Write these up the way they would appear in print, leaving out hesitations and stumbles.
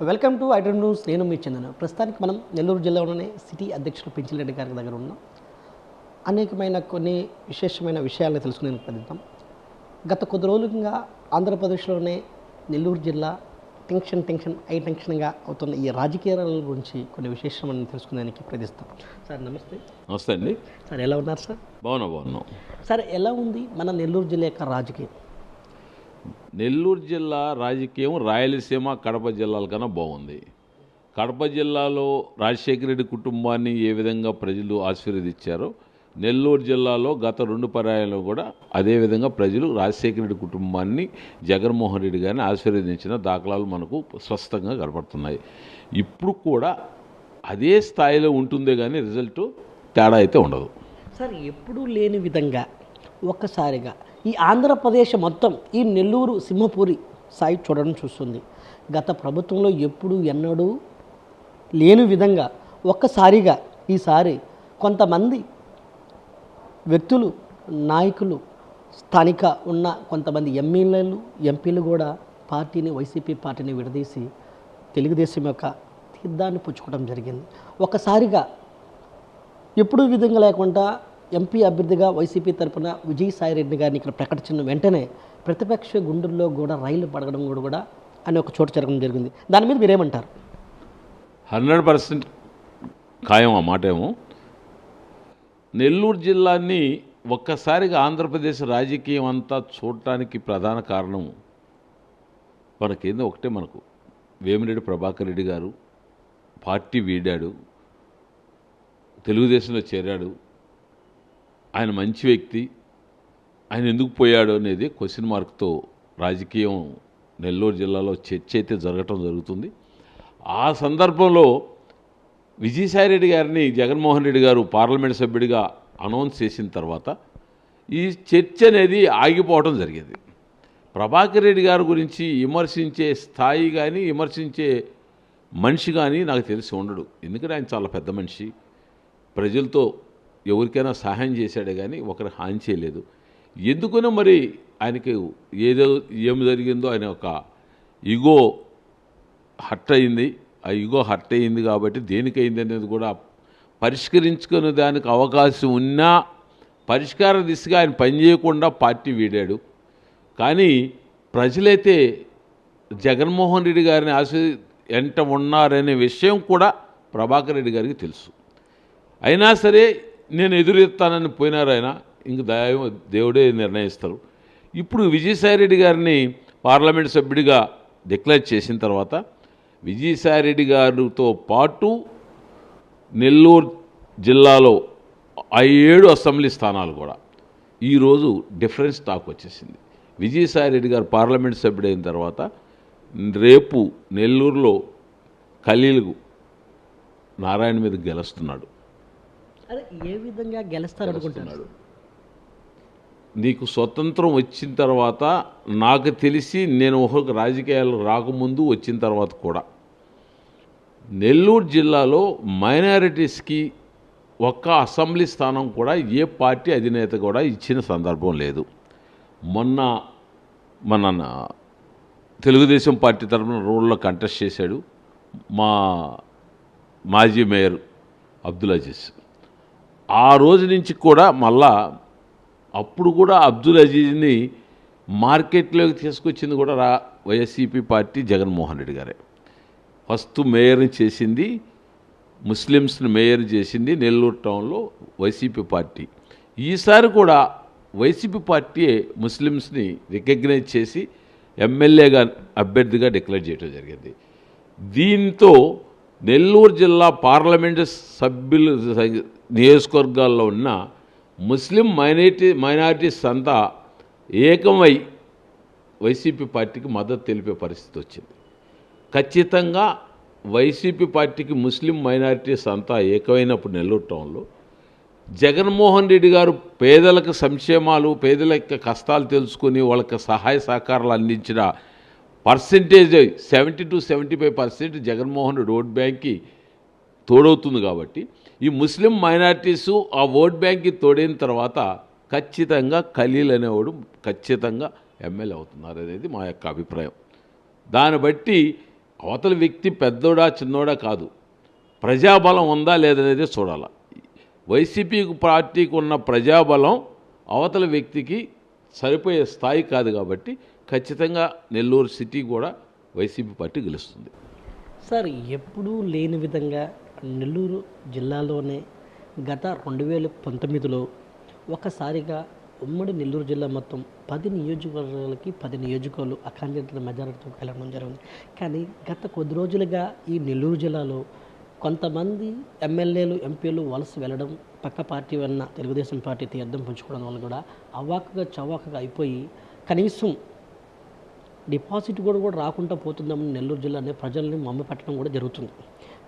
Welcome to iDream news. నేను మీ చందన. ప్రస్తుతానికి మనం నెల్లూరు జిల్లాలోనే సిటీ అధ్యక్షులు పెంచిరెడ్డి గారి దగ్గర ఉన్నాం. అనేకమైన కొన్ని విశేషమైన విషయాలను తెలుసుకునే ప్రయత్నిద్దాం. గత కొద్ది రోజులుగా ఆంధ్రప్రదేశ్లోనే నెల్లూరు జిల్లా టెన్షన్గా అవుతున్న ఈ రాజకీయాల గురించి కొన్ని విశేషమైన తెలుసుకునేందుకు ప్రయత్నిస్తాం. సార్ నమస్తే. నమస్తే అండి. సార్ ఎలా ఉన్నారు సార్? బాగున్నాం. సార్ ఎలా ఉంది మన నెల్లూరు జిల్లా యొక్క రాజకీయం? నెల్లూరు జిల్లా రాజకీయం రాయలసీమ కడప జిల్లాల కన్నా బాగుంది. కడప జిల్లాలో రాజశేఖర రెడ్డి కుటుంబాన్ని ఏ విధంగా ప్రజలు ఆశీర్వదించారో నెల్లూరు జిల్లాలో గత 2 పర్యాయాలు కూడా అదేవిధంగా ప్రజలు రాజశేఖర రెడ్డి కుటుంబాన్ని జగన్మోహన్ రెడ్డి గారిని ఆశీర్వదించిన దాఖలాలు మనకు స్పష్టంగా కనపడుతున్నాయి. ఇప్పుడు కూడా అదే స్థాయిలో ఉంటుందే కానీ రిజల్ట్ తేడా అయితే ఉండదు. సార్ ఎప్పుడూ లేని విధంగా ఒక్కసారిగా ఈ ఆంధ్రప్రదేశ్ మొత్తం ఈ నెల్లూరు సింహపూరి సాయి చూడడం చూస్తుంది. గత ప్రభుత్వంలో ఎప్పుడు ఎన్నడూ లేని విధంగా ఒక్కసారిగా ఈసారి కొంతమంది వ్యక్తులు, నాయకులు, స్థానిక ఉన్న కొంతమంది ఎంపీలు కూడా వైసీపీ పార్టీని విడదీసి తెలుగుదేశం యొక్క తీర్థాన్ని పుచ్చుకోవడం జరిగింది. ఒకసారిగా ఎప్పుడూ విధంగా లేకుండా ఎంపీ అభ్యర్థిగా వైసీపీ తరఫున విజయసాయిరెడ్డి గారిని ఇక్కడ ప్రకటించిన వెంటనే ప్రతిపక్ష గుండెల్లో కూడా రైలు పడగడం కూడా అని ఒక చోటు జరగడం జరిగింది. దాని మీద మీరేమంటారు? 100% ఖాయం ఆ మాట ఏమో. నెల్లూరు జిల్లాని ఒక్కసారిగా ఆంధ్రప్రదేశ్ రాజకీయం అంతా చూడటానికి ప్రధాన కారణం మనకు వేమిరెడ్డి ప్రభాకర్ రెడ్డి గారు పార్టీ వీడాడు, తెలుగుదేశంలో చేరాడు. ఆయన మంచి వ్యక్తి, ఆయన ఎందుకు పోయాడు అనేది క్వశ్చన్ మార్క్తో రాజకీయం నెల్లూరు జిల్లాలో చర్చ అయితే జరుగుతుంది. ఆ సందర్భంలో విజయసాయిరెడ్డి గారిని జగన్మోహన్ రెడ్డి గారు పార్లమెంట్ సభ్యుడిగా అనౌన్స్ చేసిన తర్వాత ఈ చర్చ అనేది ఆగిపోవడం జరిగింది. ప్రభాకర్ రెడ్డి గారి గురించి విమర్శించే స్థాయి కానీ విమర్శించే మనిషి కానీ నాకు తెలిసి ఉండడు. ఎందుకంటే ఆయన చాలా పెద్ద మనిషి, ప్రజలతో ఎవరికైనా సహాయం చేశాడే కానీ ఒకరు హాని చేయలేదు. ఎందుకనో మరి ఆయనకి ఏమి జరిగిందో ఆయన ఒక ఈగో హర్ట్ అయింది. ఆ ఈగో హర్ట్ అయింది కాబట్టి దేనికైంది అనేది కూడా పరిష్కరించుకునే దానికి అవకాశం ఉన్నా పరిష్కార దిశగా ఆయన పనిచేయకుండా పార్టీ వీడాడు. కానీ ప్రజలైతే జగన్మోహన్ రెడ్డి గారిని ఎంట ఉన్నారనే విషయం కూడా ప్రభాకర్ రెడ్డి గారికి తెలుసు. అయినా సరే నేను ఎదురెత్తానని పోయినారు ఆయన. ఇంక దేవుడే నిర్ణయిస్తారు. ఇప్పుడు విజయసాయిరెడ్డి గారిని పార్లమెంట్ సభ్యుడిగా డిక్లేర్ చేసిన తర్వాత విజయసాయిరెడ్డి గారితో పాటు నెల్లూరు జిల్లాలో 7 అసెంబ్లీ స్థానాలు కూడా ఈరోజు డిఫరెన్స్ టాక్ వచ్చేసింది. విజయసాయిరెడ్డి గారు పార్లమెంట్ సభ్యుడైన తర్వాత రేపు నెల్లూరులో ఖలీల్ నారాయణ మీద గెలుస్తున్నాడు. అదే ఏ విధంగా గెలుస్తారనుకుంటున్నాడు? నీకు స్వతంత్రం వచ్చిన తర్వాత నాకు తెలిసి నేను ఒక రాజకీయాలు రాకముందు వచ్చిన తర్వాత కూడా నెల్లూరు జిల్లాలో మైనారిటీస్కి ఒక్క అసెంబ్లీ స్థానం కూడా ఏ పార్టీ అధినేత కూడా ఇచ్చిన సందర్భం లేదు. మన తెలుగుదేశం పార్టీ తరఫున రోడ్లో కంటెస్ట్ చేశాడు మా మాజీ మేయర్ అబ్దుల్ అజీజ్. ఆ రోజు నుంచి కూడా మళ్ళా అప్పుడు కూడా అబ్దుల్ అజీజ్ని మార్కెట్లోకి తీసుకొచ్చింది కూడా వైఎస్సీపీ పార్టీ జగన్మోహన్ రెడ్డి గారే. ఫస్ట్ మేయర్ని చేసింది, ముస్లిమ్స్ని మేయర్ చేసింది నెల్లూరు టౌన్లో వైసీపీ పార్టీ. ఈసారి కూడా వైసీపీ పార్టీ ముస్లిమ్స్ని రికగ్నైజ్ చేసి ఎమ్మెల్యేగా అభ్యర్థిగా డిక్లేర్ చేయడం జరిగింది. దీంతో నెల్లూరు జిల్లా పార్లమెంటు సభ్యులు నియోజకవర్గాల్లో ఉన్న ముస్లిం మైనారిటీస్ అంతా ఏకమై వైసీపీ పార్టీకి మద్దతు తెలిపే పరిస్థితి వచ్చింది. ఖచ్చితంగా వైసీపీ పార్టీకి ముస్లిం మైనారిటీస్ అంతా ఏకమైనప్పుడు నెల్లూరు టౌన్లో జగన్మోహన్ రెడ్డి గారు పేదలకు సంక్షేమాలు, పేదల యొక్క కష్టాలు తెలుసుకుని వాళ్ళకి సహాయ సహకారాలు అందించిన percentage 70 to 75% Jaganmohan Reddy vote బ్యాంక్కి తోడవుతుంది. కాబట్టి ఈ ముస్లిం మైనారిటీసు ఆ ఓట్ బ్యాంక్కి తోడైన తర్వాత ఖచ్చితంగా ఖలీల్ అనేవాడు ఖచ్చితంగా ఎమ్మెల్యే అవుతున్నారు అనేది మా యొక్క అభిప్రాయం. దాన్ని బట్టి అవతల వ్యక్తి పెద్దోడా చిన్నోడా కాదు, ప్రజాబలం ఉందా లేదనేది చూడాలి. వైసీపీ పార్టీకి ఉన్న ప్రజాబలం అవతల వ్యక్తికి సరిపోయే స్థాయి కాదు కాబట్టి ఖచ్చితంగా నెల్లూరు సిటీ కూడా వైసీపీ పార్టీ గెలుస్తుంది. సార్, ఎప్పుడూ లేని విధంగా నెల్లూరు జిల్లాలోనే గత 2019లో ఒకసారిగా ఉమ్మడి నెల్లూరు జిల్లా మొత్తం 10 నియోజకవర్గాలకి 10 నియోజకవర్గాలు అఖండిత మెజారిటీతో వెళ్ళడం జరిగింది. కానీ గత కొద్ది రోజులుగా ఈ నెల్లూరు జిల్లాలో కొంతమంది ఎమ్మెల్యేలు ఎంపీలు వలస వెళ్ళడం, పక్క పార్టీ వలన తెలుగుదేశం పార్టీ తీర్థం పుచ్చుకోవడం వల్ల కూడా అవాకుగా చవాకుగా అయిపోయి కనీసం డిపాజిట్ కూడా రాకుండా పోతుందామని నెల్లూరు జిల్లానే ప్రజల్ని మమ్మపట్టడం కూడా జరుగుతుంది.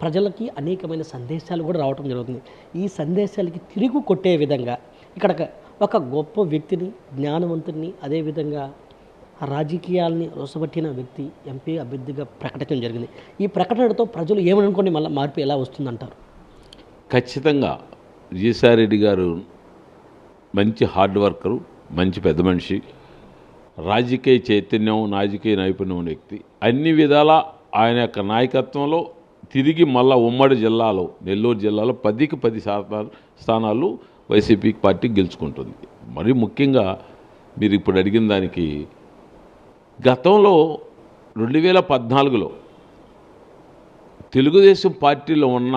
ప్రజలకి అనేకమైన సందేశాలు కూడా రావడం జరుగుతుంది. ఈ సందేశాలకి తిరుగు కొట్టే విధంగా ఇక్కడ ఒక గొప్ప వ్యక్తిని, జ్ఞానవంతుని, అదేవిధంగా రాజకీయాల్ని రొసబట్టిన వ్యక్తి ఎంపీ అభ్యర్థిగా ప్రకటించడం జరిగింది. ఈ ప్రకటనతో ప్రజలు ఏమనుకోని మళ్ళీ మార్పు ఎలా వస్తుందంటారు? ఖచ్చితంగా విజయసాయిరెడ్డి గారు మంచి హార్డ్ వర్కరు, మంచి పెద్ద మనిషి, రాజకీయ చైతన్యం, రాజకీయ నైపుణ్యం ఉన్న వ్యక్తి. అన్ని విధాల ఆయన యొక్క నాయకత్వంలో తిరిగి మళ్ళా ఉమ్మడి జిల్లాలో, నెల్లూరు జిల్లాలో 10కి 10 స్థానాలు వైసీపీ పార్టీ గెలుచుకుంటుంది. మరి ముఖ్యంగా మీరు ఇప్పుడు అడిగిన దానికి, గతంలో 2014లో తెలుగుదేశం పార్టీలో ఉన్న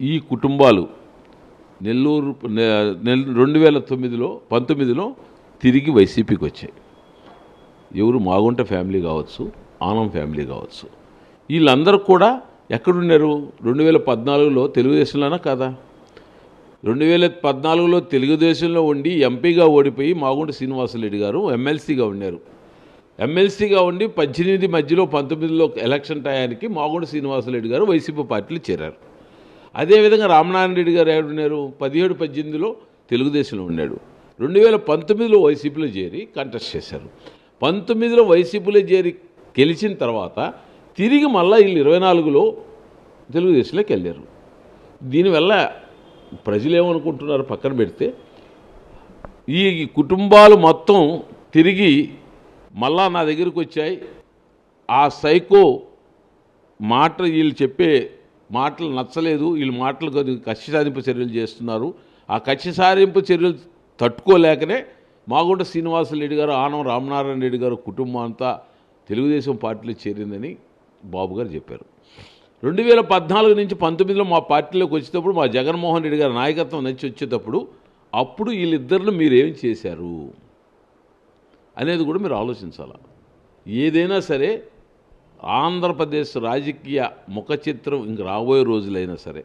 ఈ కుటుంబాలు నెల్లూరు 2019లో తిరిగి వైసీపీకి వచ్చాయి. ఎవరు? మాగుంట ఫ్యామిలీ కావచ్చు, ఆనం ఫ్యామిలీ కావచ్చు. వీళ్ళందరూ కూడా ఎక్కడున్నారు? 2014లో తెలుగుదేశంలోనా కాదా? 2014లో తెలుగుదేశంలో ఉండి ఎంపీగా ఓడిపోయి మాగుంట శ్రీనివాసరెడ్డి గారు ఎమ్మెల్సీగా ఉన్నారు. ఎమ్మెల్సీగా ఉండి 18 మధ్యలో 19లో ఎలక్షన్ టయానికి మాగుంట శ్రీనివాసరెడ్డి గారు వైసీపీ పార్టీలో చేరారు. అదేవిధంగా రామనారాయణ రెడ్డి గారు ఎవరున్నారు? 17, 18లో తెలుగుదేశంలో ఉన్నాడు. 2019లో వైసీపీలో చేరి కంటెస్ట్ చేశారు. 19లో వైసీపీలో చేరి గెలిచిన తర్వాత తిరిగి మళ్ళీ వీళ్ళు 24లో తెలుగుదేశంలోకి వెళ్ళారు. దీనివల్ల ప్రజలు ఏమనుకుంటున్నారు పక్కన పెడితే, ఈ కుటుంబాలు మొత్తం తిరిగి మళ్ళా నా దగ్గరికి వచ్చాయి. ఆ సైకో మాట, వీళ్ళు చెప్పే మాటలు నచ్చలేదు, వీళ్ళు మాటలు కక్ష సాధింపు చర్యలు చేస్తున్నారు. ఆ కక్ష సాధింపు చర్యలు తట్టుకోలేకనే మాగుంట శ్రీనివాసరెడ్డి గారు, ఆనం రామనారాయణ రెడ్డి గారు కుటుంబం అంతా తెలుగుదేశం పార్టీలో చేరిందని బాబు గారు చెప్పారు. 2014 నుంచి 19లో మా పార్టీలోకి వచ్చేటప్పుడు, మా జగన్మోహన్ రెడ్డి గారి నాయకత్వం నచ్చి వచ్చేటప్పుడు, అప్పుడు వీళ్ళిద్దరిని మీరేం చేశారు అనేది కూడా మీరు ఆలోచించాలి. ఏదైనా సరే ఆంధ్రప్రదేశ్ రాజకీయ ముఖ చిత్రం ఇంక రాబోయే రోజులైనా సరే,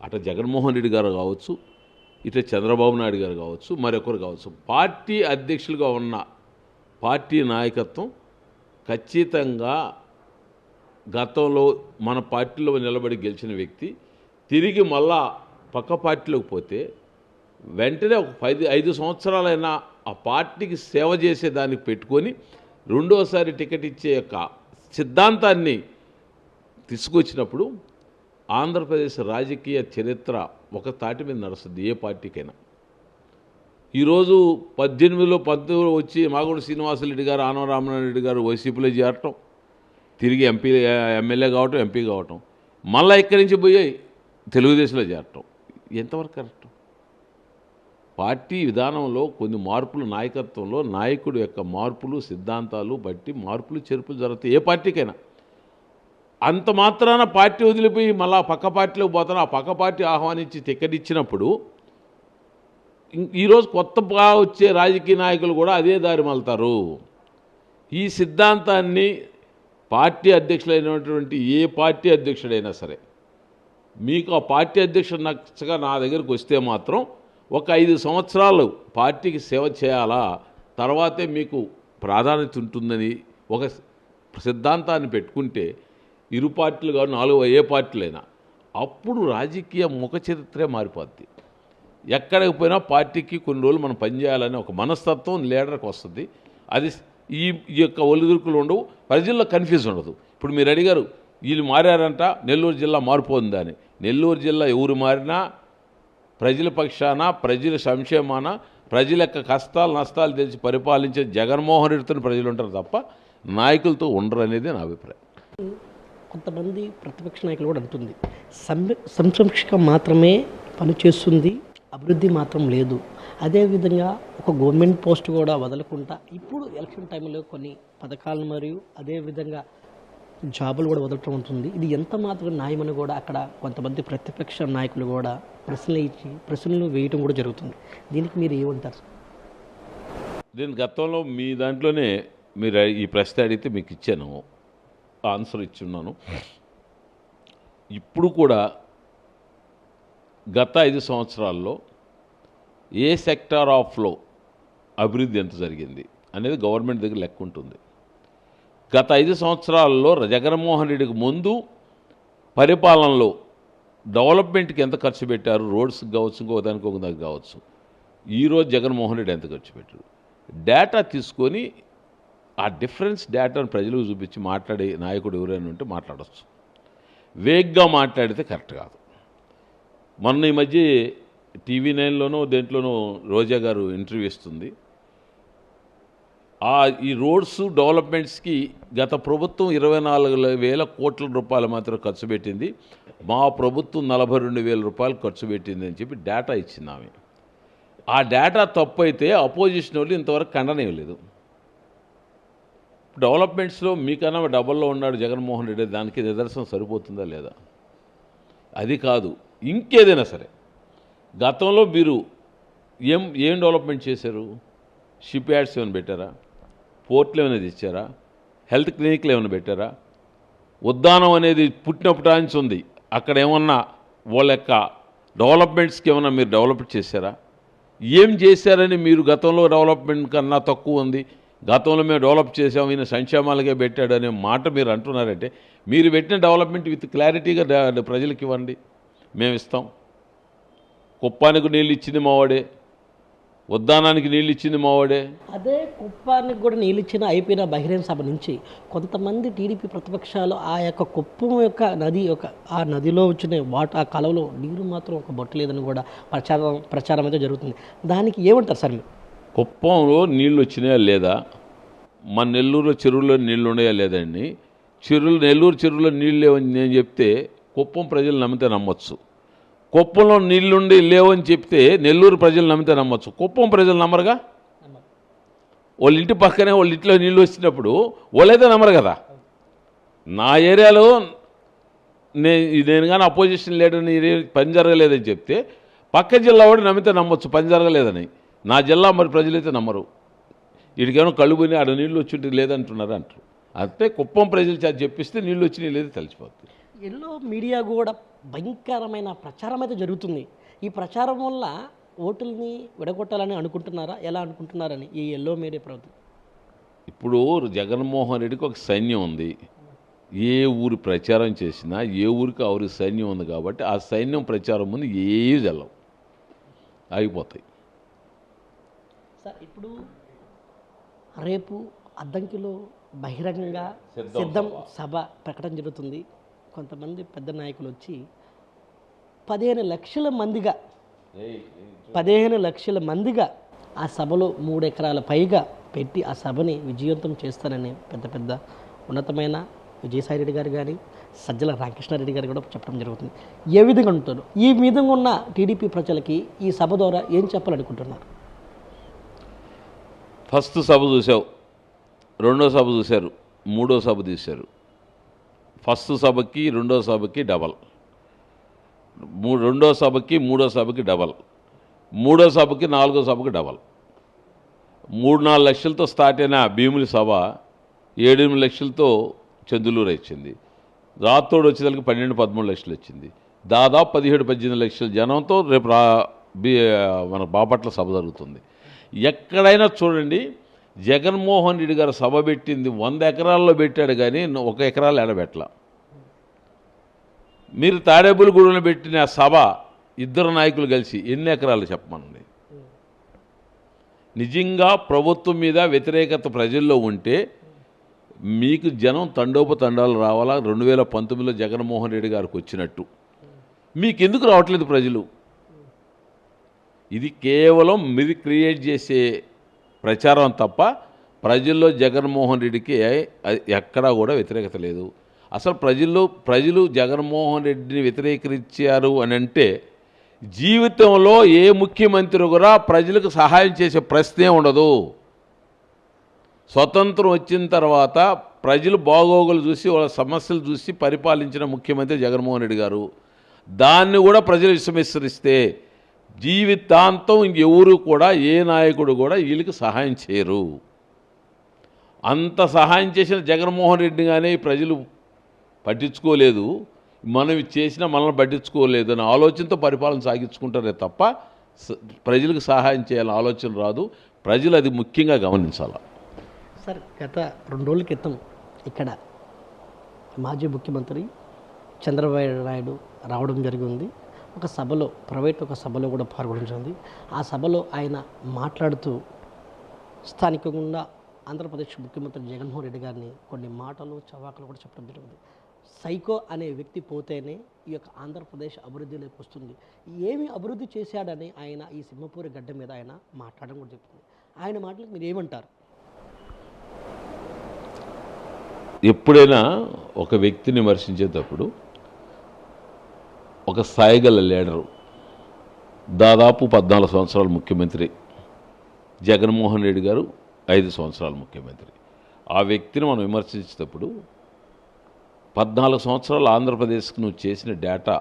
అటు జగన్మోహన్ రెడ్డి గారు కావచ్చు, ఇటు చంద్రబాబు నాయుడు గారు కావచ్చు, మరొకరు కావచ్చు, పార్టీ అధ్యక్షులుగా ఉన్న పార్టీ నాయకత్వం ఖచ్చితంగా గతంలో మన పార్టీలో నిలబడి గెలిచిన వ్యక్తి తిరిగి మళ్ళా పక్క పార్టీలోకి పోతే వెంటనే ఒక 5 సంవత్సరాలైనా ఆ పార్టీకి సేవ చేసే దానికి పెట్టుకొని రెండోసారి టికెట్ ఇచ్చే యొక్క సిద్ధాంతాన్ని తీసుకొచ్చినప్పుడు ఆంధ్రప్రదేశ్ రాజకీయ చరిత్ర ఒక తాటి మీద నడుస్తుంది ఏ పార్టీకైనా. ఈరోజు 18లో 19 వచ్చి మాగుంట శ్రీనివాసరెడ్డి గారు, ఆనం రామనారాయణ రెడ్డి గారు వైసీపీలో చేరటం, తిరిగి ఎమ్మెల్యే కావటం, ఎంపీ కావటం, మళ్ళీ ఇక్కడి నుంచి పోయి తెలుగుదేశంలో చేరటం ఎంతవరకు కరెక్ట్? పార్టీ విధానంలో కొన్ని మార్పులు, నాయకత్వంలో నాయకుడు యొక్క మార్పులు, సిద్ధాంతాలు బట్టి మార్పులు చేర్పులు జరుగుతాయి ఏ పార్టీకైనా. అంత మాత్రాన పార్టీ వదిలిపోయి మళ్ళా పక్క పార్టీలోకి పోతాను, ఆ పక్క పార్టీ ఆహ్వానించి టికెట్ ఇచ్చినప్పుడు ఈరోజు కొత్తగా వచ్చే రాజకీయ నాయకులు కూడా అదే దారి మళ్తారు. ఈ సిద్ధాంతాన్ని పార్టీ అధ్యక్షులైనటువంటి ఏ పార్టీ అధ్యక్షుడైనా సరే, మీకు ఆ పార్టీ అధ్యక్షుడు నచ్చగా నా దగ్గరికి వస్తే మాత్రం ఒక 5 సంవత్సరాలు పార్టీకి సేవ చేయాలా, తర్వాతే మీకు ప్రాధాన్యత ఉంటుందని ఒక సిద్ధాంతాన్ని పెట్టుకుంటే ఇరు పార్టీలు కాదు, 4 ఏ పార్టీలైనా, అప్పుడు రాజకీయ ముఖ చరిత్రే మారిపోద్ది. ఎక్కడికి పోయినా పార్టీకి కొన్ని రోజులు మనం పనిచేయాలని ఒక మనస్తత్వం లీడర్కి వస్తుంది. అది ఈ యొక్క ఒలిదురుకులు ఉండవు, ప్రజల్లో కన్ఫ్యూజ్ ఉండదు. ఇప్పుడు మీరు అడిగారు వీళ్ళు మారారంట, నెల్లూరు జిల్లా మారిపోతుందా అని. నెల్లూరు జిల్లా ఎవరు మారినా ప్రజల పక్షాన, ప్రజల సంక్షేమాన, ప్రజల యొక్క కష్టాలు నష్టాలు తెలిసి పరిపాలించే జగన్మోహన్ రెడ్డితో ప్రజలు ఉంటారు తప్ప నాయకులతో ఉండరు అనేది నా అభిప్రాయం. కొంతమంది ప్రతిపక్ష నాయకులు కూడా అంటుంది సంక్షేమం మాత్రమే పనిచేస్తుంది, అభివృద్ధి మాత్రం లేదు. అదేవిధంగా ఒక గవర్నమెంట్ పోస్ట్ కూడా వదలకుండా ఇప్పుడు ఎలక్షన్ టైంలో కొన్ని పథకాలను మరియు అదేవిధంగా జాబులు కూడా వదలటం ఉంటుంది. ఇది ఎంత మాత్రం న్యాయమని కూడా అక్కడ కొంతమంది ప్రతిపక్ష నాయకులు కూడా ప్రశ్నలు వేయటం కూడా జరుగుతుంది. దీనికి మీరు ఏమంటారు? నేను గతంలో మీ దాంట్లోనే మీరు ఈ ప్రశ్న అడిగితే మీకు ఇచ్చాను, ఆన్సర్ ఇచ్చున్నాను. ఇప్పుడు కూడా గత 5 సంవత్సరాల్లో ఏ సెక్టార్ ఆఫ్లో అభివృద్ధి ఎంత జరిగింది అనేది గవర్నమెంట్ దగ్గర లెక్క ఉంటుంది. గత 5 సంవత్సరాల్లో జగన్మోహన్ రెడ్డికి ముందు పరిపాలనలో డెవలప్మెంట్కి ఎంత ఖర్చు పెట్టారు, రోడ్స్కి కావచ్చు, ఇంకోదానికి ఒకదానికి కావచ్చు, ఈరోజు జగన్మోహన్ రెడ్డి ఎంత ఖర్చు పెట్టారు డేటా తీసుకొని ఆ డిఫరెన్స్ డేటాను ప్రజలకు చూపించి మాట్లాడే నాయకుడు ఎవరైనా ఉంటే మాట్లాడవచ్చు. వేగ్గా మాట్లాడితే కరెక్ట్ కాదు. మొన్న ఈ మధ్య టీవీ 9లోనో దేంట్లోనో రోజా గారు ఇంటర్వ్యూ ఇస్తుంది. ఈ రోడ్స్ డెవలప్మెంట్స్కి గత ప్రభుత్వం 24,000 కోట్ల రూపాయలు మాత్రం ఖర్చు పెట్టింది, మా ప్రభుత్వం 42,000 రూపాయలు ఖర్చు పెట్టింది అని చెప్పి డేటా ఇచ్చింది ఆమె. ఆ డేటా తప్పు అయితే అపోజిషన్ వాళ్ళు ఇంతవరకు ఖండనేయలేదు. డెవలప్మెంట్స్లో మీకన్నా డబల్లో ఉన్నాడు జగన్మోహన్ రెడ్డి, దానికి నిదర్శనం సరిపోతుందా లేదా? అది కాదు, ఇంకేదైనా సరే గతంలో మీరు ఏం డెవలప్మెంట్ చేశారు? షిప్ యార్డ్స్ ఏమైనా పెట్టారా? పోర్ట్లు ఏమైనా తెచ్చారా? హెల్త్ క్లినిక్లు ఏమైనా పెట్టారా? ఉద్దానం అనేది పుట్టినప్పుడు నుంచి ఉంది, అక్కడ ఏమన్నా వాళ్ళ యొక్క డెవలప్మెంట్స్కి ఏమన్నా మీరు డెవలప్ చేశారా? ఏం చేశారని మీరు గతంలో డెవలప్మెంట్ కన్నా తక్కువ ఉంది, గతంలో మేము డెవలప్ చేసాము, ఈయన సంక్షేమాలకే పెట్టాడు అనే మాట మీరు అంటున్నారంటే, మీరు పెట్టిన డెవలప్మెంట్ విత్ క్లారిటీగా ప్రజలకు ఇవ్వండి, మేము ఇస్తాం. కుప్పానికి నీళ్ళు ఇచ్చింది మావాడే, ఉద్దానానికి నీళ్ళు ఇచ్చింది మావాడే. అదే కుప్పానికి కూడా నీళ్ళు ఇచ్చిన అయిపోయిన బహిరంగ సభ నుంచి కొంతమంది టీడీపీ ప్రతిపక్షాలు ఆ యొక్క కుప్పం యొక్క ఆ నదిలో వచ్చిన ఆ కాలంలో నీరు మాత్రం ఒక బొట్టు లేదని కూడా ప్రచారం అయితే జరుగుతుంది. దానికి ఏమంటారు సార్ మీరు? కుప్పంలో నీళ్ళు వచ్చినాయా లేదా, మన నెల్లూరు చెరువులో నీళ్ళు ఉన్నాయా లేదండి? నెల్లూరు చెరువులో నీళ్ళు లేవని నేను చెప్తే కుప్పం ప్రజలు నమ్మితే నమ్మొచ్చు. కుప్పంలో నీళ్ళుండి లేవని చెప్తే నెల్లూరు ప్రజలు నమ్మితే నమ్మొచ్చు. కుప్పం ప్రజలు నమ్మరుగా. వాళ్ళ ఇంటి పక్కనే వాళ్ళ ఇంట్లో నీళ్ళు వచ్చినప్పుడు వాళ్ళైతే నమ్మరు కదా. నా ఏరియాలో నేను కానీ అపోజిషన్ లీడర్ని పని జరగలేదని చెప్తే పక్క జిల్లా వాడు నమ్మితే నమ్మొచ్చు పని జరగలేదని. నా జిల్లా మరి ప్రజలైతే నమ్మరు. వీడికేమో కళ్ళు పోయి ఆడ నీళ్ళు వచ్చి లేదంటున్నారు అంటారు. అంతే కుప్పం ప్రజలు చెప్పిస్తే నీళ్ళు వచ్చి లేదు తెలిసిపోతుంది. ఎల్లో మీడియా కూడా భయంకరమైన ప్రచారం అయితే జరుగుతుంది. ఈ ప్రచారం వల్ల ఓటుల్ని విడగొట్టాలని అనుకుంటున్నారా, ఎలా అనుకుంటున్నారని ఈ ఎల్లో మీడియా ప్రభుత్వం? ఇప్పుడు జగన్మోహన్ రెడ్డికి ఒక సైన్యం ఉంది. ఏ ఊరు ప్రచారం చేసినా ఏ ఊరికి ఆ ఊరికి సైన్యం ఉంది కాబట్టి ఆ సైన్యం ప్రచారం ముందు ఏవి జల్లవు, ఆగిపోతాయి. సార్ ఇప్పుడు రేపు అద్దంకిలో బహిరంగంగా సిద్ధం సభ ప్రకటన జరుగుతుంది. కొంతమంది పెద్ద నాయకులు వచ్చి 15 లక్షల మందిగా ఆ సభలో 3 ఎకరాల పైగా పెట్టి ఆ సభని విజయవంతం చేస్తారని పెద్ద ఉన్నతమైన విజయసాయిరెడ్డి గారు కానీ సజ్జల రామకృష్ణారెడ్డి గారు కూడా చెప్పడం జరుగుతుంది. ఏ విధంగా ఉంటారు? ఈ విధంగా ఉన్న టీడీపీ ప్రజలకి ఈ సభ ద్వారా ఏం చెప్పాలనుకుంటున్నారు? ఫస్ట్ సభ చూసావు, రెండో సభ చూశారు, మూడో సభ తీశారు. ఫస్ట్ సభకి రెండో సభకి డబల్, రెండో సభకి మూడో సభకి డబల్, మూడో సభకి నాలుగో సభకి డబల్. 3-4 లక్షలతో స్టార్ట్ అయిన భీముల సభ 7-8 లక్షలతో చందులూరు వచ్చింది. రాత్తోడు వచ్చేసరికి 12-13 లక్షలు వచ్చింది. దాదాపు 17-18 లక్షల జనంతో రేపు మన బాపట్ల సభ జరుగుతుంది. ఎక్కడైనా చూడండి, జగన్మోహన్ రెడ్డి గారు సభ పెట్టింది 100 ఎకరాల్లో పెట్టాడు కానీ 1 ఎకరాలు ఎడబెట్టలా. మీరు తాడేపల్లిగూడెంలో పెట్టిన సభ 2 నాయకులు కలిసి ఎన్ని ఎకరాలు చెప్పమనండి. నిజంగా ప్రభుత్వం మీద వ్యతిరేకత ప్రజల్లో ఉంటే మీకు జనం తండోపతండాలు రావాలా. 2019లో జగన్మోహన్ రెడ్డి గారికి వచ్చినట్టు మీకు ఎందుకు రావట్లేదు ప్రజలు? ఇది కేవలం మీరు క్రియేట్ చేసే ప్రచారం తప్ప ప్రజల్లో జగన్మోహన్ రెడ్డికి ఎక్కడా కూడా వ్యతిరేకత లేదు. అసలు ప్రజలు జగన్మోహన్ రెడ్డిని వ్యతిరేకరించారు అని అంటే జీవితంలో ఏ ముఖ్యమంత్రి కూడా ప్రజలకు సహాయం చేసే ప్రశ్నే ఉండదు. స్వతంత్రం వచ్చిన తర్వాత ప్రజలు బాగోగులు చూసి వాళ్ళ సమస్యలు చూసి పరిపాలించిన ముఖ్యమంత్రి జగన్మోహన్ రెడ్డి గారు. దాన్ని కూడా ప్రజలు విస్మరిస్తే జీవితాంతం ఇంకెవరు కూడా ఏ నాయకుడు కూడా వీళ్ళకి సహాయం చేయరు. అంత సహాయం చేసిన జగన్మోహన్ రెడ్డి కానీ ప్రజలు పట్టించుకోలేదు, మనం చేసినా మనల్ని పట్టించుకోలేదు అనే ఆలోచనతో పరిపాలన సాగించుకుంటారే తప్ప ప్రజలకు సహాయం చేయాలని ఆలోచన రాదు. ప్రజలు అది ముఖ్యంగా గమనించాలి. సార్, గత 2 రోజుల క్రితం ఇక్కడ మాజీ ముఖ్యమంత్రి చంద్రబాబు నాయుడు రావడం జరిగింది. ఒక సభలో, ఒక సభలో కూడా పాల్గొనడం జరిగింది. ఆ సభలో ఆయన మాట్లాడుతూ స్థానికంగా ఆంధ్రప్రదేశ్ ముఖ్యమంత్రి జగన్మోహన్ రెడ్డి గారిని కొన్ని మాటలు చవాకులు కూడా చెప్పడం జరిగింది. సైకో అనే వ్యక్తి పోతేనే ఈ యొక్క ఆంధ్రప్రదేశ్ అభివృద్ధిలోకి వస్తుంది, ఏమి అభివృద్ధి చేశాడని ఆయన ఈ సింహపూరి గడ్డ మీద ఆయన మాట్లాడడం కూడా చెప్తుంది. ఆయన మాటలకు మీరు ఏమంటారు? ఎప్పుడైనా ఒక వ్యక్తిని విమర్శించేటప్పుడు ఒక స్థాయిగల లీడరు, దాదాపు 14 సంవత్సరాల ముఖ్యమంత్రి జగన్మోహన్ రెడ్డి గారు 5 సంవత్సరాల ముఖ్యమంత్రి, ఆ వ్యక్తిని మనం విమర్శించేటప్పుడు 14 సంవత్సరాలు ఆంధ్రప్రదేశ్కి నువ్వు చేసిన డేటా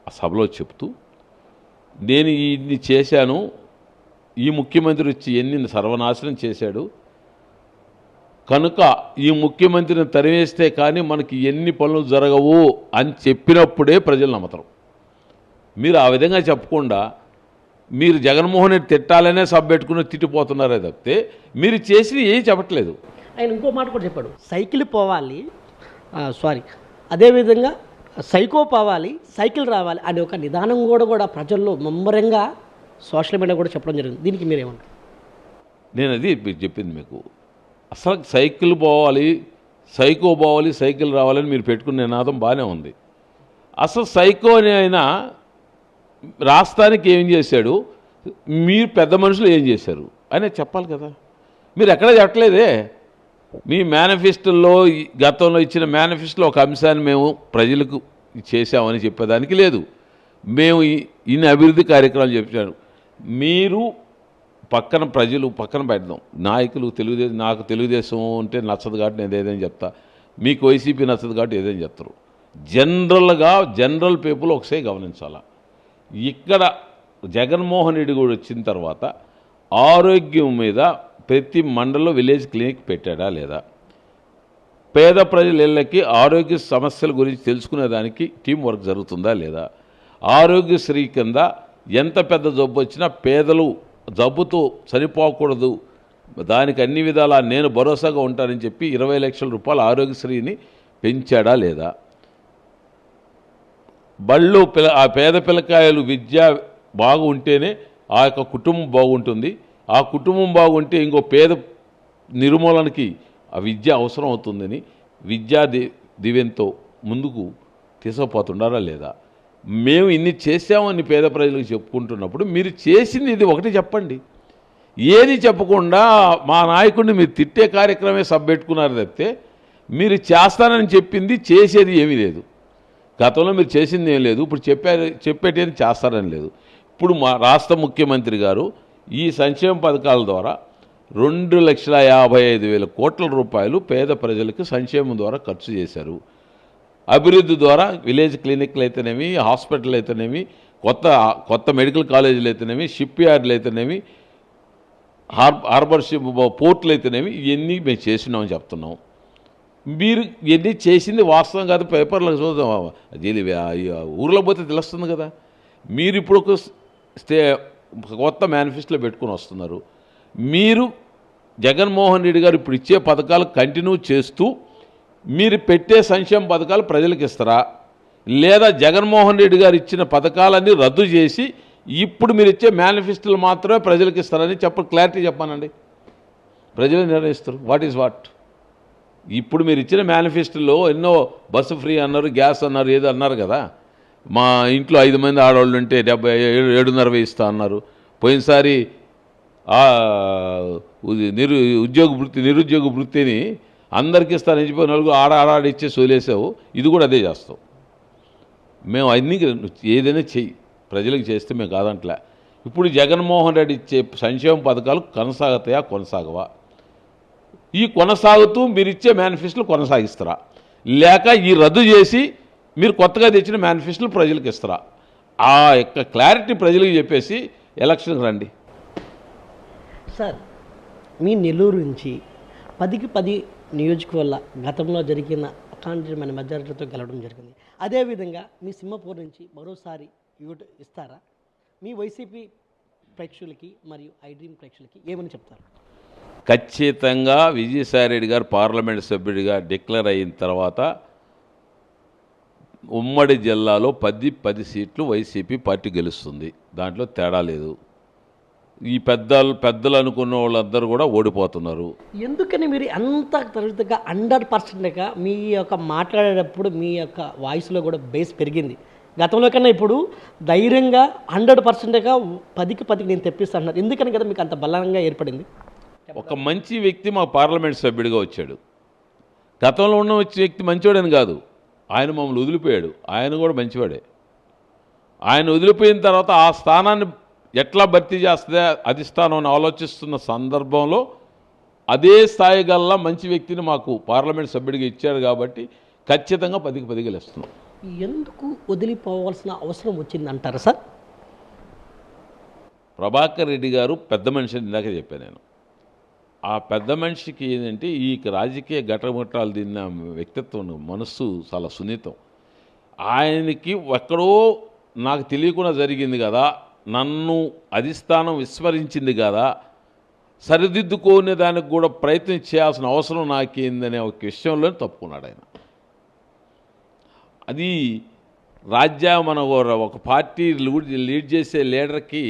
ఆ సభలో చెప్తూ, నేను ఇన్ని చేశాను, ఈ ముఖ్యమంత్రి వచ్చి ఎన్ని సర్వనాశనం చేశాడు కనుక ఈ ముఖ్యమంత్రిని తరివేస్తే కానీ మనకి ఎన్ని పనులు జరగవు అని చెప్పినప్పుడే ప్రజలు నమ్మతారు. మీరు ఆ విధంగా చెప్పకుండా మీరు జగన్మోహన్ రెడ్డి తిట్టాలనే సభ పెట్టుకుని తిట్టిపోతున్నారే తప్పితే మీరు చేసి ఏం చెప్పట్లేదు. ఆయన ఇంకో మాట కూడా చెప్పాడు, సైకిల్ పోవాలి, అదేవిధంగా సైకో పోవాలి, సైకిల్ రావాలి అనే ఒక నిదానం కూడా ప్రజల్లో ముమ్మరంగా సోషల్ మీడియా కూడా చెప్పడం జరిగింది. దీనికి మీరేమంటారు? నేను అది చెప్పింది మీకు. అసలు సైకిల్ పోవాలి, సైకో పోవాలి, సైకిల్ రావాలని మీరు పెట్టుకునే నినాదం బాగానే ఉంది. అసలు సైకో అని ఆయన రాష్ట్రానికి ఏం చేశాడు, మీరు పెద్ద మనుషులు ఏం చేశారు అని చెప్పాలి కదా. మీరు ఎక్కడ చెప్పట్లేదే. మీ మేనిఫెస్టోలో, గతంలో ఇచ్చిన మేనిఫెస్టోలో ఒక అంశాన్ని మేము ప్రజలకు చేశామని చెప్పేదానికి లేదు. మేము ఇన్ని అభివృద్ధి కార్యక్రమాలు చెప్పాను. మీరు ప్రజలు పక్కన పెడదాం, నాయకులు నాకు తెలుగుదేశం అంటే నచ్చదు కాబట్టి నేను ఏదైనా చెప్తా, మీకు వైసీపీ నచ్చదు కాబట్టి ఏదైనా చెప్తారు. జనరల్ పీపుల్ ఒకసారి గమనించాలా. ఇక్కడ జగన్మోహన్ రెడ్డి కూడా వచ్చిన తర్వాత ఆరోగ్యం మీద ప్రతి మండలంలో విలేజ్ క్లినిక్ పెట్టాడా లేదా, పేద ప్రజల ఇళ్ళకి ఆరోగ్య సమస్యల గురించి తెలుసుకునేదానికి టీం వర్క్ జరుగుతుందా లేదా, ఆరోగ్యశ్రీ కింద ఎంత పెద్ద జబ్బు వచ్చినా పేదలు జబ్బుతో చనిపోకూడదు, దానికి అన్ని విధాలా నేను భరోసాగా ఉంటానని చెప్పి 20 లక్షల రూపాయల ఆరోగ్యశ్రీని పెంచాడా లేదా, బళ్ళు ఆ పేద పిల్లకాయలు విద్య బాగుంటేనే ఆ యొక్క కుటుంబం బాగుంటుంది, ఆ కుటుంబం బాగుంటే ఇంకో పేద నిర్మూలనకి ఆ విద్య అవసరం అవుతుందని విద్యా దివ్యంతో ముందుకు తీసుకుపోతుండారా లేదా. మేము ఇన్ని చేసామని పేద ప్రజలకు చెప్పుకుంటున్నప్పుడు మీరు చేసింది ఇది ఒకటి చెప్పండి. ఏది చెప్పకుండా మా నాయకుడిని మీరు తిట్టే కార్యక్రమే సభ పెట్టుకున్నారు తప్పితే మీరు చేస్తానని చెప్పింది చేసేది ఏమీ లేదు. గతంలో మీరు చేసింది ఏం లేదు, ఇప్పుడు చెప్పేటేది చేస్తారని లేదు. ఇప్పుడు మా రాష్ట్ర ముఖ్యమంత్రి గారు ఈ సంక్షేమ పథకాల ద్వారా 2,55,000 కోట్ల రూపాయలు పేద ప్రజలకు సంక్షేమం ద్వారా ఖర్చు చేశారు. అభివృద్ధి ద్వారా విలేజ్ క్లినిక్లు అయితేనేమి, హాస్పిటల్ అయితేనేమి, కొత్త మెడికల్ కాలేజీలు అయితేనేమి, షిప్ యార్డ్లు అయితేనేమి, హార్బర్ షిప్ పోర్టులు అయితేనేమి, ఇవన్నీ మేము చేసినామని చెప్తున్నాం. మీరు ఇవన్నీ చేసింది వాస్తవం కాదు, పేపర్లకు చూద్దాం, ఊర్లో పోతే తెలుస్తుంది కదా. మీరు ఇప్పుడు ఒక కొత్త మేనిఫెస్టోలో పెట్టుకుని వస్తున్నారు. మీరు జగన్మోహన్ రెడ్డి గారు ఇప్పుడు ఇచ్చే పథకాలు కంటిన్యూ చేస్తూ మీరు పెట్టే సంక్షేమ పథకాలు ప్రజలకు ఇస్తారా, లేదా జగన్మోహన్ రెడ్డి గారు ఇచ్చిన పథకాలన్నీ రద్దు చేసి ఇప్పుడు మీరు ఇచ్చే మేనిఫెస్టోలు మాత్రమే ప్రజలకు ఇస్తారని క్లారిటీ చెప్పానండి. ప్రజలే నిర్ణయిస్తారు వాట్ ఈజ్ వాట్. ఇప్పుడు మీరు ఇచ్చిన మేనిఫెస్టోలో ఎన్నో బస్సు ఫ్రీ అన్నారు, గ్యాస్ అన్నారు, ఏదో అన్నారు కదా. మా ఇంట్లో 5 మంది ఆడవాళ్ళు ఉంటే 7,500 ఇస్తా అన్నారు. పోయినసారి నిరుద్యోగ వృత్తిని అందరికి ఇస్తాను నిలిచిపోయిన వాళ్ళకు ఆడాడి ఇచ్చేసి వదిలేసావు, ఇది కూడా అదే చేస్తావు. మేము అన్ని ఏదైనా చెయ్యి, ప్రజలకు చేస్తే మేము కాదంట్లే. ఇప్పుడు జగన్మోహన్ రెడ్డి ఇచ్చే సంక్షేమ పథకాలు కొనసాగుతాయా కొనసాగవా? ఈ కొనసాగుతూ మీరు ఇచ్చే మేనిఫెస్టోలు కొనసాగిస్తారా, లేక ఈ రద్దు చేసి మీరు కొత్తగా తెచ్చిన మేనిఫెస్టోలు ప్రజలకు ఇస్తారా? ఆ యొక్క క్లారిటీ ప్రజలకు చెప్పేసి ఎలక్షన్కి రండి. సార్, మీ నెల్లూరు నుంచి 10కి 10 నియోజకవర్గ గతంలో జరిగిన అకాంక్షమైన మెజారిటీతో గెలవడం జరిగింది. అదేవిధంగా మీ సింహపూర్ నుంచి మరోసారి ఓటు ఇస్తారా? మీ వైసీపీ ప్రేక్షకులకి మరియు ఐడ్రీమ్ ప్రేక్షకులకి ఏమని చెప్తారు? ఖచ్చితంగా విజయసాయిరెడ్డి గారు పార్లమెంట్ సభ్యుడిగా డిక్లేర్ అయిన తర్వాత ఉమ్మడి జిల్లాలో 10 సీట్లు వైసీపీ పార్టీ గెలుస్తుంది. దాంట్లో తేడా లేదు. ఈ పెద్దలు అనుకున్న వాళ్ళందరూ కూడా ఓడిపోతున్నారు. ఎందుకని మీరు అంత తరచుగా 100%గా మీ యొక్క మాట్లాడేటప్పుడు మీ యొక్క వాయిస్లో కూడా బేస్ పెరిగింది? గతంలో కన్నా ఇప్పుడు ధైర్యంగా 100%గా 10కి 10 నేను తెప్పిస్తాను. ఎందుకని కదా మీకు అంత బలంగా ఏర్పడింది? ఒక మంచి వ్యక్తి మా పార్లమెంట్ సభ్యుడిగా వచ్చాడు. గతంలో ఉన్న వచ్చే వ్యక్తి మంచివాడని కాదు, ఆయన మమ్మల్ని వదిలిపోయాడు. ఆయన కూడా మంచివాడే. ఆయన వదిలిపోయిన తర్వాత ఆ స్థానాన్ని ఎట్లా భర్తీ చేస్తే అధిష్టానం అని ఆలోచిస్తున్న సందర్భంలో అదే స్థాయి గల్లా మంచి వ్యక్తిని మాకు పార్లమెంట్ సభ్యుడిగా ఇచ్చాడు కాబట్టి ఖచ్చితంగా 10కి 10 గెలుస్తున్నాం. ఎందుకు వదిలిపోవాల్సిన అవసరం వచ్చింది అంటారా సార్? ప్రభాకర్ రెడ్డి గారు పెద్ద మనిషి అని ఇందాక చెప్పాను నేను. ఆ పెద్ద మనిషికి ఏంటంటే ఈ రాజకీయ ఘటముట్టాలు తిన్న వ్యక్తిత్వం, మనస్సు చాలా సున్నితం. ఆయనకి ఎక్కడో నాకు తెలియకుండా జరిగింది కదా, నన్ను అధిష్టానం విస్మరించింది కదా, సరిదిద్దుకునే దానికి కూడా ప్రయత్నం చేయాల్సిన అవసరం నాకేందనే ఒక విషయంలో తప్పుకున్నాడు ఆయన. అది మన ఒక పార్టీ లీడ్ చేసే లీడర్కి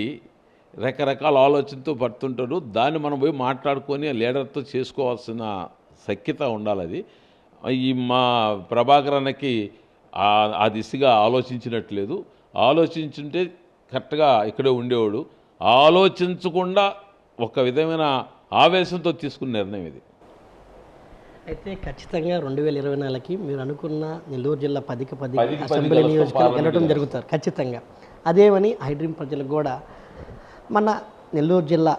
రకరకాల ఆలోచనతో పడుతుంటాడు. దాన్ని మనం పోయి మాట్లాడుకొని లీడర్తో చేసుకోవాల్సిన సఖ్యత ఉండాలి. అది ఈ మా ప్రభాకర్ అన్నకి ఆ దిశగా ఆలోచించినట్లేదు. ఆలోచించుంటే కరెక్ట్గా ఇక్కడే ఉండేవాడు. ఆలోచించకుండా ఒక విధమైన ఆవేశంతో తీసుకున్న నిర్ణయం ఇది. అయితే ఖచ్చితంగా 2024కి మీరు అనుకున్న నెల్లూరు జిల్లా 10కి 10 అసెంబ్లీ నియోజకవర్గం వెళ్ళడం జరుగుతారు ఖచ్చితంగా. అదేమని ఐడ్రీమ్ ప్రజలకు కూడా మన నెల్లూరు జిల్లా